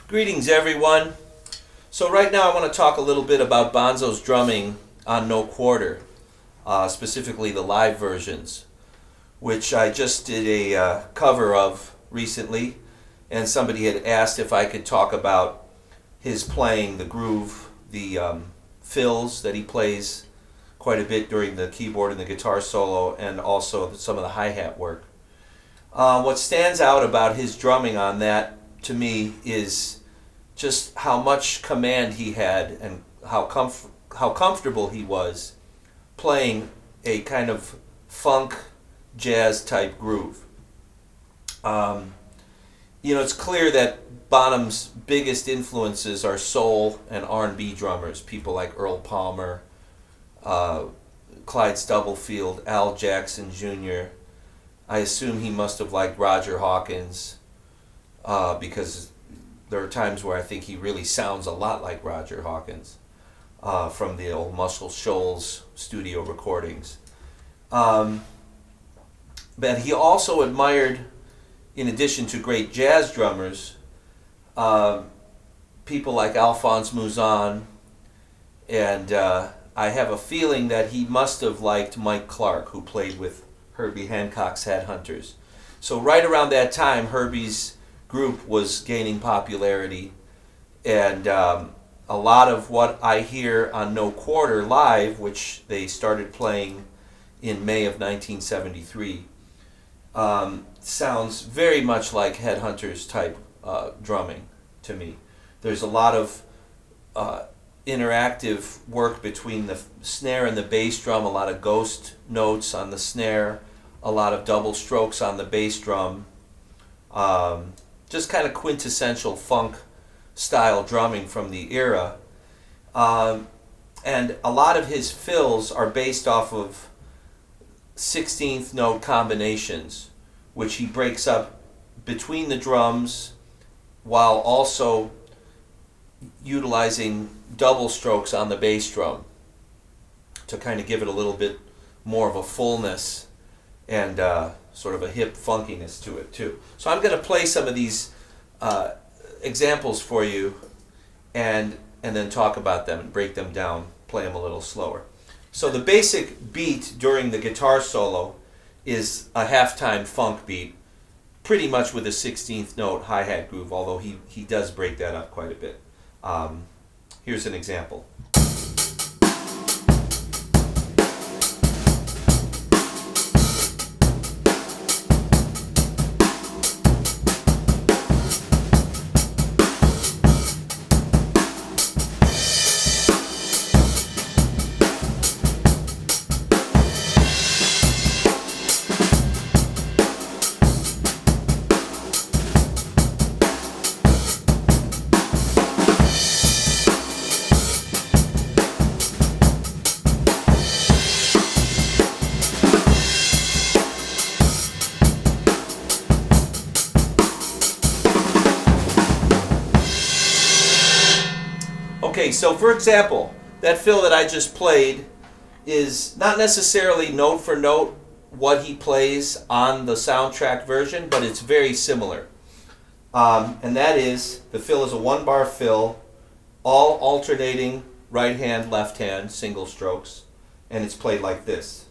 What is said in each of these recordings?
Greetings, everyone. So right now I want to talk a little bit about Bonzo's drumming on No Quarter, specifically the live versions, which I just did a cover of recently, and somebody had asked if I could talk about his playing the groove, the fills that he plays quite a bit during the keyboard and the guitar solo, and also some of the hi-hat work. What stands out about his drumming on that, to me, is just how much command he had and how comfortable he was playing a kind of funk jazz type groove. It's clear that Bonham's biggest influences are soul and R&B drummers, people like Earl Palmer, Clyde Stubblefield, Al Jackson Jr. I assume he must have liked Roger Hawkins, because there are times where I think he really sounds a lot like Roger Hawkins from the old Muscle Shoals studio recordings. But he also admired, in addition to great jazz drummers, people like Alphonse Mouzon, and I have a feeling that he must have liked Mike Clark, who played with Herbie Hancock's Headhunters. So right around that time, Herbie's group was gaining popularity, and a lot of what I hear on No Quarter live, which they started playing in May of 1973, sounds very much like Headhunters type drumming to me. There's a lot of interactive work between the snare and the bass drum, a lot of ghost notes on the snare, a lot of double strokes on the bass drum, just kind of quintessential funk style drumming from the era. And a lot of his fills are based off of 16th note combinations, which he breaks up between the drums while also utilizing double strokes on the bass drum to kind of give it a little bit more of a fullness and sort of a hip funkiness to it too. So I'm going to play some of these examples for you and then talk about them and break them down, play them a little slower. So the basic beat during the guitar solo is a halftime funk beat, pretty much with a 16th note hi-hat groove, although he does break that up quite a bit. Here's an example. Okay, so for example, that fill that I just played is not necessarily note for note what he plays on the soundtrack version, but it's very similar. And that is, the fill is a one-bar fill, all alternating right hand, left hand, single strokes, and it's played like this.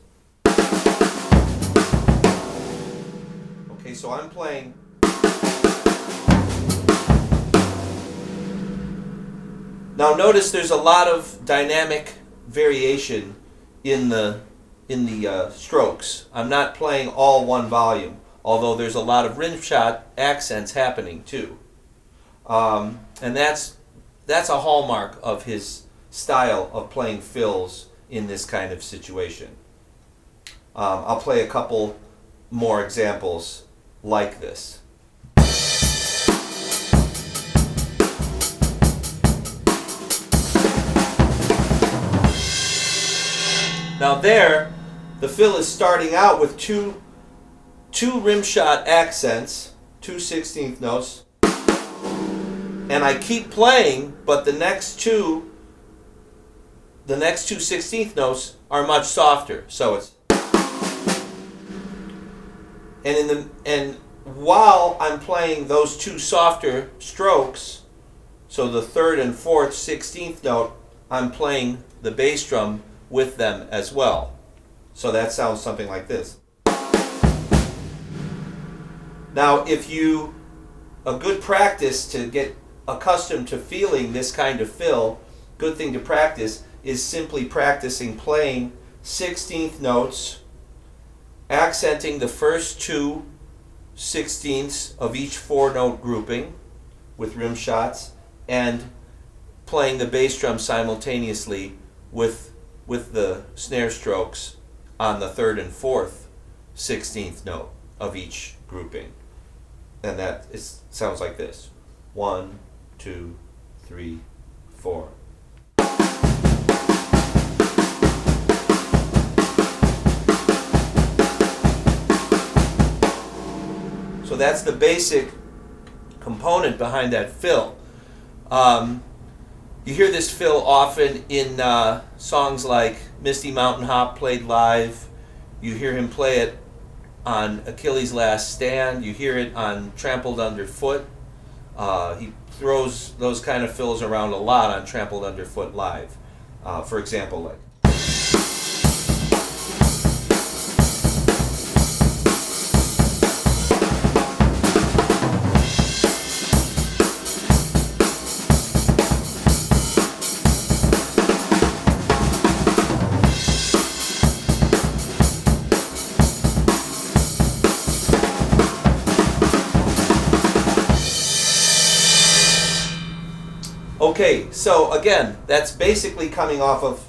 Okay, so I'm playing. Now notice there's a lot of dynamic variation in the strokes. I'm not playing all one volume, although there's a lot of rimshot accents happening too. And that's a hallmark of his style of playing fills in this kind of situation. I'll play a couple more examples like this. Now there, the fill is starting out with two rimshot accents, two 16th notes, and I keep playing, but the next two 16th notes are much softer. So it's, and while I'm playing those two softer strokes, So the third and fourth 16th note, I'm playing the bass drum with them as well. So that sounds something like this. Now, a good practice to get accustomed to feeling this kind of fill, good thing to practice is simply practicing playing 16th notes, accenting the first two 16ths of each 4-note grouping with rim shots, and playing the bass drum simultaneously with the snare strokes on the third and fourth 16th note of each grouping. And that sounds like this. 1, 2, 3, 4. So that's the basic component behind that fill. You hear this fill often in songs like Misty Mountain Hop played live. You hear him play it on Achilles' Last Stand. You hear it on Trampled Underfoot. He throws those kind of fills around a lot on Trampled Underfoot live. For example, like. Okay, so again, that's basically coming off of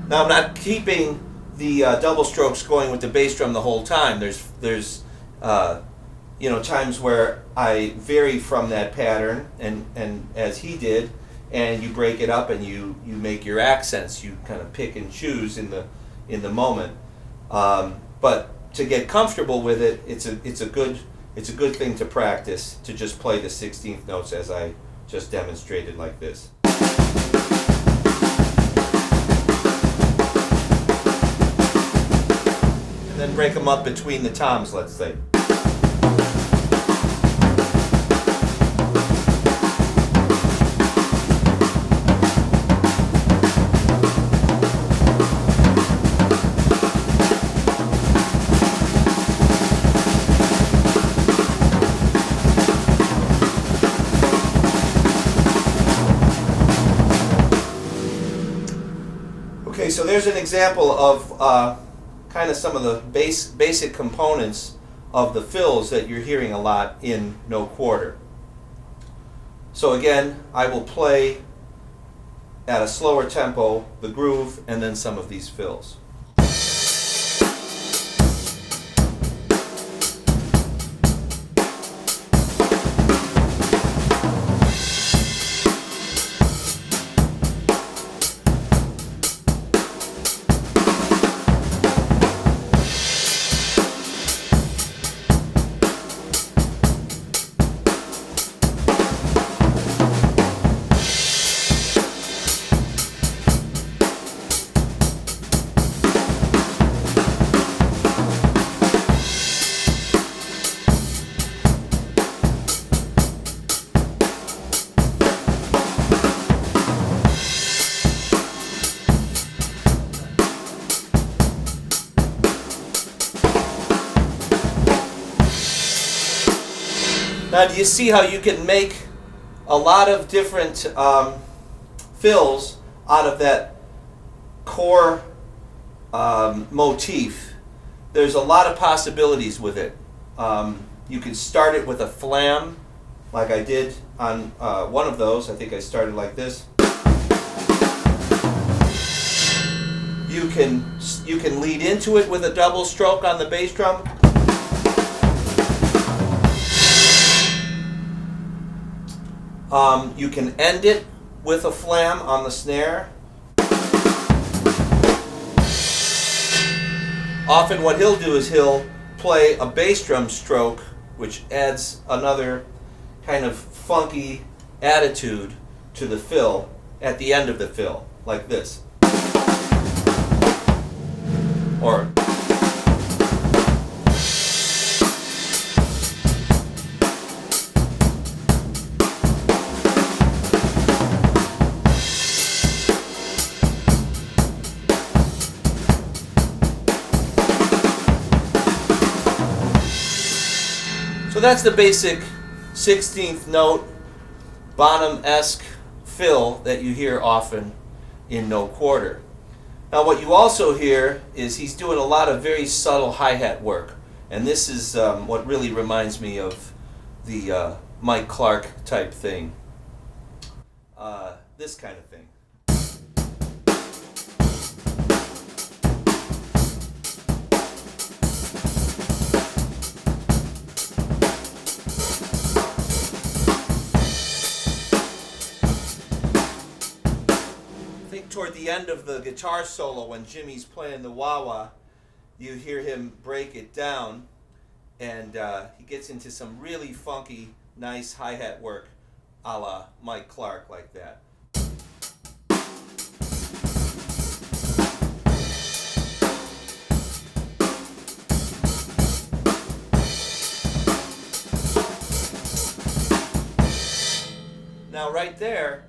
now. I'm not keeping the double strokes going with the bass drum the whole time. There's times where I vary from that pattern, and as he did, and you break it up and you make your accents. You kind of pick and choose in the moment. But to get comfortable with it, it's a good thing to practice, to just play the 16th notes as I just demonstrated like this. And then break them up between the toms, let's say. Okay, so there's an example of kind of some of the basic components of the fills that you're hearing a lot in no quarter. So again, I will play at a slower tempo the groove and then some of these fills. Now, do you see how you can make a lot of different fills out of that core motif? There's a lot of possibilities with it. You can start it with a flam, like I did on one of those. I think I started like this. You can lead into it with a double stroke on the bass drum. You can end it with a flam on the snare. Often what he'll do is he'll play a bass drum stroke, which adds another kind of funky attitude to the fill at the end of the fill, like this. Or that's the basic 16th note Bonham-esque fill that you hear often in no quarter. Now what you also hear is he's doing a lot of very subtle hi-hat work, and this is what really reminds me of the Mike Clark type thing. This kind of thing. Toward the end of the guitar solo, when Jimmy's playing the wah-wah, you hear him break it down, and he gets into some really funky, nice hi-hat work a la Mike Clark like that. Now right there,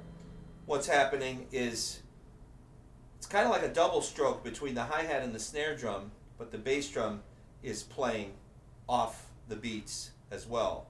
what's happening is it's kind of like a double stroke between the hi-hat and the snare drum, but the bass drum is playing off the beats as well.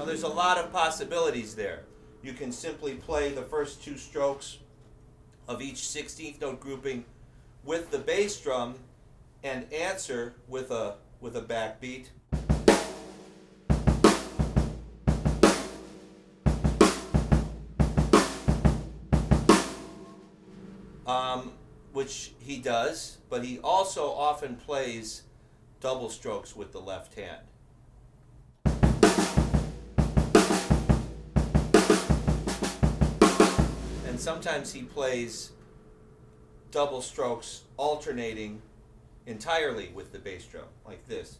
There's a lot of possibilities there. You can simply play the first two strokes of each 16th note grouping with the bass drum and answer with a backbeat. Which he does, but he also often plays double strokes with the left hand. And sometimes he plays double strokes alternating entirely with the bass drum, like this.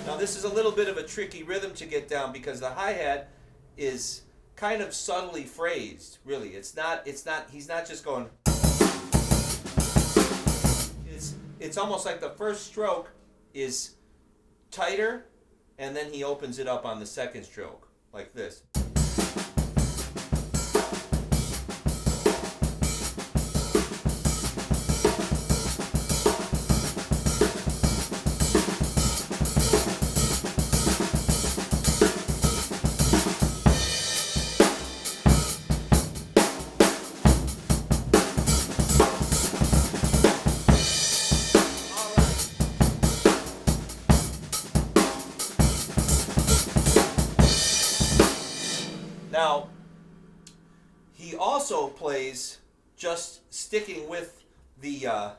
Now this is a little bit of a tricky rhythm to get down because the hi-hat is kind of subtly phrased, really. He's not just going. It's almost like the first stroke is tighter, and then he opens it up on the second stroke, like this. Now, he also plays, just sticking with the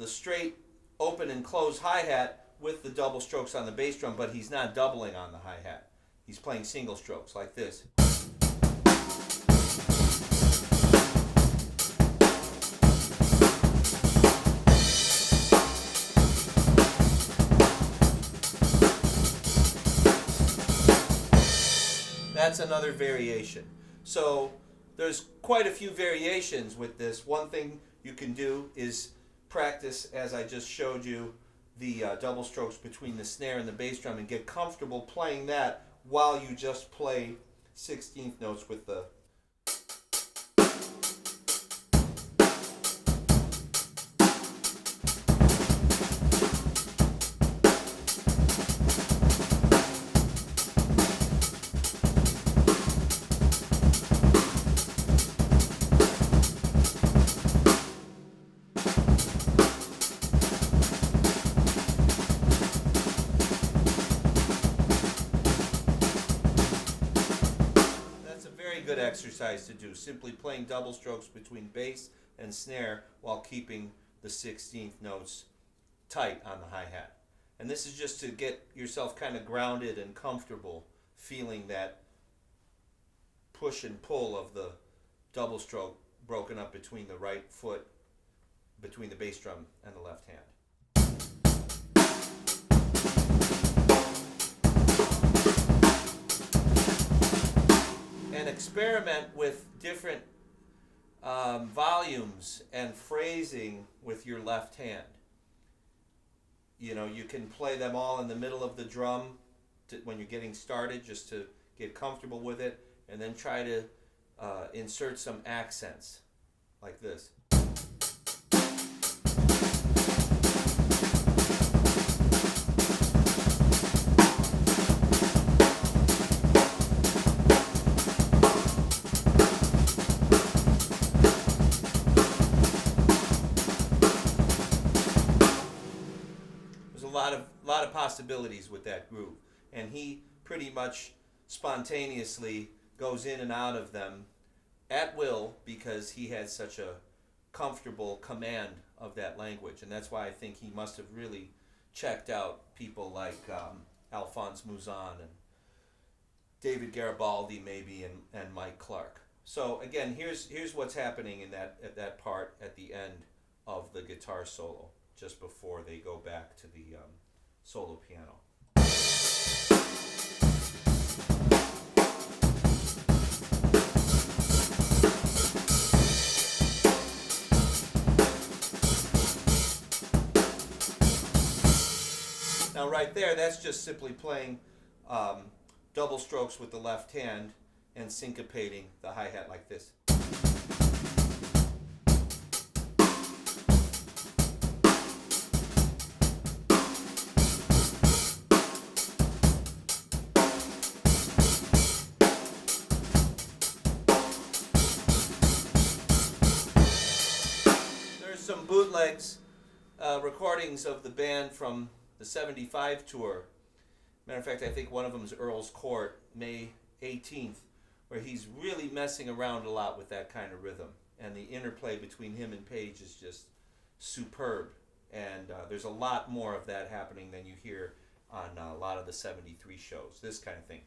straight open and close hi-hat with the double strokes on the bass drum, but he's not doubling on the hi-hat. He's playing single strokes like this. That's another variation. So there's quite a few variations with this. One thing you can do is practice, as I just showed you, the double strokes between the snare and the bass drum and get comfortable playing that while you just play 16th notes with the good exercise to do, simply playing double strokes between bass and snare while keeping the 16th notes tight on the hi-hat. And this is just to get yourself kind of grounded and comfortable, feeling that push and pull of the double stroke broken up between the right foot, between the bass drum and the left hand. And experiment with different volumes and phrasing with your left hand. You know, you can play them all in the middle of the drum when you're getting started, just to get comfortable with it, and then try to insert some accents like this. A lot of possibilities with that groove, and he pretty much spontaneously goes in and out of them at will because he had such a comfortable command of that language. And that's why I think he must have really checked out people like Alphonse Mouzon and David Garibaldi maybe, and Mike Clark. So again, here's what's happening in that part at the end of the guitar solo, just before they go back to the solo piano. Now right there, that's just simply playing double strokes with the left hand and syncopating the hi-hat like this. Some bootlegs, recordings of the band from the 75 tour. Matter of fact, I think one of them is Earl's Court, May 18th, where he's really messing around a lot with that kind of rhythm. And the interplay between him and Page is just superb. And there's a lot more of that happening than you hear on a lot of the 73 shows, this kind of thing.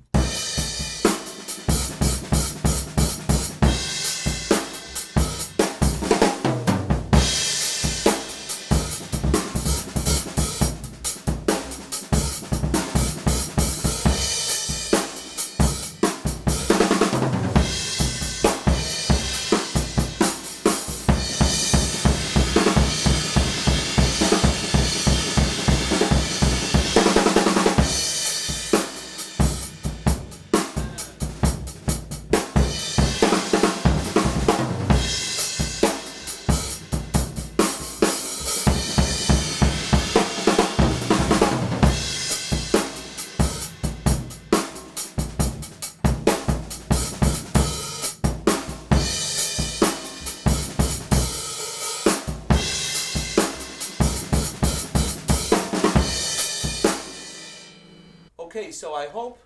Okay, so I hope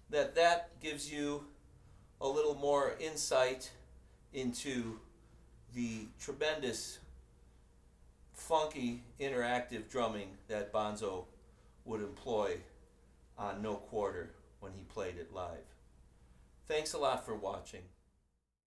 that gives you a little more insight into the tremendous, funky, interactive drumming that Bonzo would employ on No Quarter when he played it live. Thanks a lot for watching.